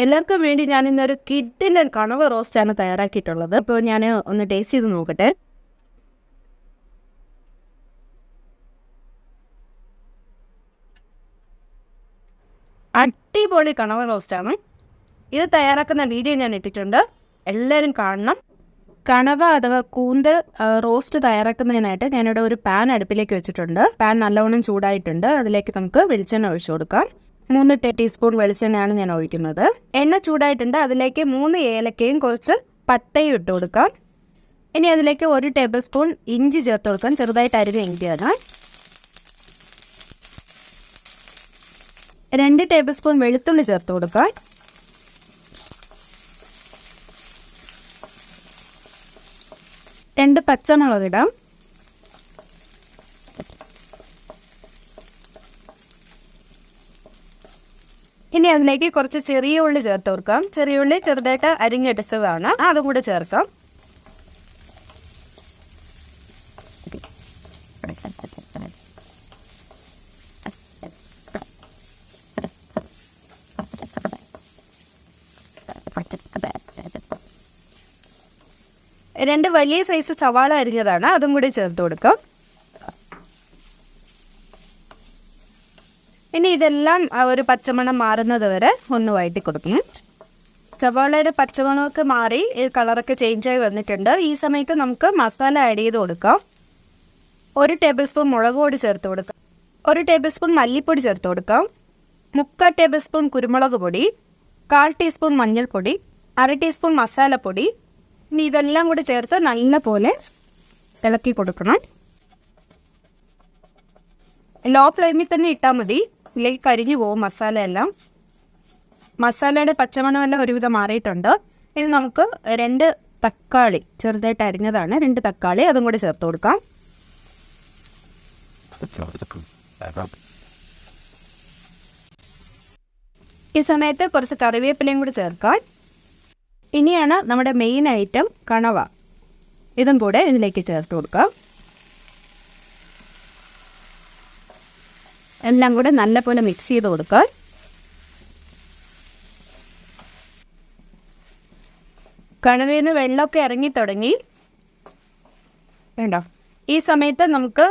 എല്ലാവർക്കും വേണ്ടി ഞാൻ ഇന്നൊരു കിഡിലൻ കണവ റോസ്റ്റാണ് തയ്യാറാക്കിയിട്ടുള്ളത്. അപ്പോൾ ഞാൻ ഒന്ന് ടേസ്റ്റ് ചെയ്ത് നോക്കട്ടെ. അടിപൊളി കണവ റോസ്റ്റാണ്. ഇത് തയ്യാറാക്കുന്ന വീഡിയോ ഞാൻ ഇട്ടിട്ടുണ്ട്, എല്ലാവരും കാണണം. കണവ അഥവാ കൂന്തൽ റോസ്റ്റ് തയ്യാറാക്കുന്നതിനായിട്ട് ഞാനിവിടെ ഒരു പാൻ അടുപ്പിലേക്ക് വെച്ചിട്ടുണ്ട്. പാൻ നല്ലവണ്ണം ചൂടായിട്ടുണ്ട്. അതിലേക്ക് നമുക്ക് വെളിച്ചെണ്ണ ഒഴിച്ചു കൊടുക്കാം. 3 ടീസ്പൂൺ വെളിച്ചെണ്ണയാണ് ഞാൻ ഒഴിക്കുന്നത്. എണ്ണ ചൂടായിട്ടുണ്ട്. അതിലേക്ക് 3 ഏലക്കയും കുറച്ച് പട്ടയും ഇട്ട് കൊടുക്കാം. ഇനി അതിലേക്ക് 1 ടേബിൾ സ്പൂൺ ഇഞ്ചി ചേർത്ത് കൊടുക്കാം. ചെറുതായിട്ട് അരിഞ്ഞ ഇഞ്ചിയാണ്. 2 ടേബിൾ സ്പൂൺ വെളുത്തുള്ളി ചേർത്ത് കൊടുക്കാം. 2 പച്ചമുളക് ഇടാം. ഇനി അതിലേക്ക് കുറച്ച് ചെറിയ ഉള്ളി ചേർത്ത് കൊടുക്കാം. ചെറിയ ഉള്ളി ചെറുതായിട്ട് അരിഞ്ഞെടുത്തതാണ്, അതും കൂടെ ചേർക്കാം. രണ്ട് വലിയ സൈസ് സവാള അരിഞ്ഞതാണ്, അതും കൂടി ചേർത്ത് കൊടുക്കാം. ഇനി ഇതെല്ലാം ഒരു പച്ചമണം മാറുന്നത് വരെ ഒന്ന് വഴറ്റി കൊടുക്കണം. സവാളയുടെ പച്ചമണമൊക്കെ മാറി കളറൊക്കെ ചേഞ്ചായി വന്നിട്ടുണ്ട്. ഈ സമയത്ത് നമുക്ക് മസാല ആഡ് ചെയ്ത് കൊടുക്കാം. 1 ടേബിൾ സ്പൂൺ മുളക് പൊടി ചേർത്ത് കൊടുക്കാം. 1 ടേബിൾ സ്പൂൺ മല്ലിപ്പൊടി ചേർത്ത് കൊടുക്കാം. 3/4 ടേബിൾ സ്പൂൺ കുരുമുളക് പൊടി, 1/4 ടീസ്പൂൺ മഞ്ഞൾപ്പൊടി, 1/2 ടീസ്പൂൺ മസാലപ്പൊടി. ഇനി ഇതെല്ലാം കൂടി ചേർത്ത് നല്ലപോലെ ഇളക്കി കൊടുക്കണം. ലോ ഫ്ലെയിമിൽ തന്നെ ഇട്ടാൽ മതി, ഇല്ലെങ്കിൽ കരിഞ്ഞു പോകും മസാല എല്ലാം. മസാലയുടെ പച്ചമണമെല്ലാം ഒരുവിധം മാറിയിട്ടുണ്ട്. ഇനി നമുക്ക് 2 തക്കാളി ചെറുതായിട്ട് അരിഞ്ഞതാണ്, 2 തക്കാളി അതും കൂടി ചേർത്ത് കൊടുക്കാം. ഈ സമയത്ത് കുറച്ച് കറിവേപ്പിലയും കൂടി ചേർക്കാം. ഇനിയാണ് നമ്മുടെ മെയിൻ ഐറ്റം കണവ. ഇതും കൂടെ ഇതിലേക്ക് ചേർത്ത് കൊടുക്കാം. എല്ലാം കൂടെ നല്ലപോലെ മിക്സ് ചെയ്ത് കൊടുക്കാം. കണവയിൽ നിന്ന് വെള്ളമൊക്കെ ഇറങ്ങി തുടങ്ങി വേണ്ട. ഈ സമയത്ത് നമുക്ക്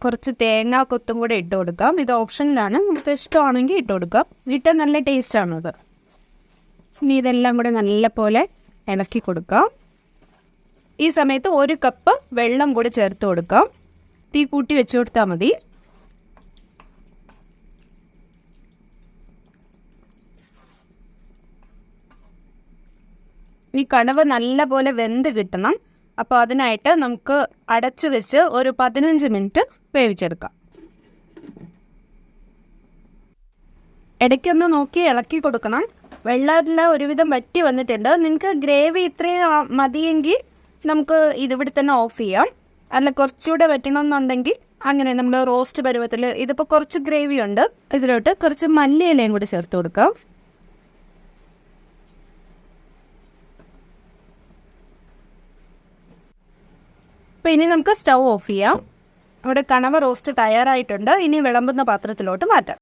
കുറച്ച് തേങ്ങ കൊത്തും കൂടെ ഇട്ട് കൊടുക്കാം. ഇത് ഓപ്ഷനിലാണ്, നമുക്ക് ഇഷ്ടമാണെങ്കിൽ ഇട്ട് കൊടുക്കാം. ഇട്ട് നല്ല ടേസ്റ്റാണത്. ഇനി ഇതെല്ലാം കൂടെ നല്ലപോലെ ഇളക്കി കൊടുക്കാം. ഈ സമയത്ത് 1 കപ്പ് വെള്ളം കൂടി ചേർത്ത് കൊടുക്കാം. തീ കൂട്ടി വെച്ച് കൊടുത്താൽ മതി. ഈ കണവ നല്ലപോലെ വെന്ത് കിട്ടണം. അപ്പോൾ അതിനായിട്ട് നമുക്ക് അടച്ച് വെച്ച് ഒരു 15 മിനിറ്റ് വേവിച്ചെടുക്കാം. ഇടയ്ക്കൊന്ന് നോക്കി ഇളക്കി കൊടുക്കണം. വെള്ളമെല്ലാം ഒരുവിധം വറ്റി വന്നിട്ടുണ്ട്. നിങ്ങൾക്ക് ഗ്രേവി ഇത്രയും മതിയെങ്കിൽ നമുക്ക് ഇതിവിടെ തന്നെ ഓഫ് ചെയ്യാം. അല്ല കുറച്ചുകൂടെ വറ്റണമെന്നുണ്ടെങ്കിൽ അങ്ങനെ നമ്മൾ റോസ്റ്റ് പരുവത്തിൽ, ഇതിപ്പോൾ കുറച്ച് ഗ്രേവി ഉണ്ട്, ഇതിലോട്ട് കുറച്ച് മല്ലിയിലയും കൂടി ചേർത്ത് കൊടുക്കാം. അപ്പോൾ ഇനി നമുക്ക് സ്റ്റൗ ഓഫ് ചെയ്യാം. അവിടെ കണവ റോസ്റ്റ് തയ്യാറായിട്ടുണ്ട്. ഇനി വിളമ്പുന്ന പാത്രത്തിലോട്ട് മാറ്റാം.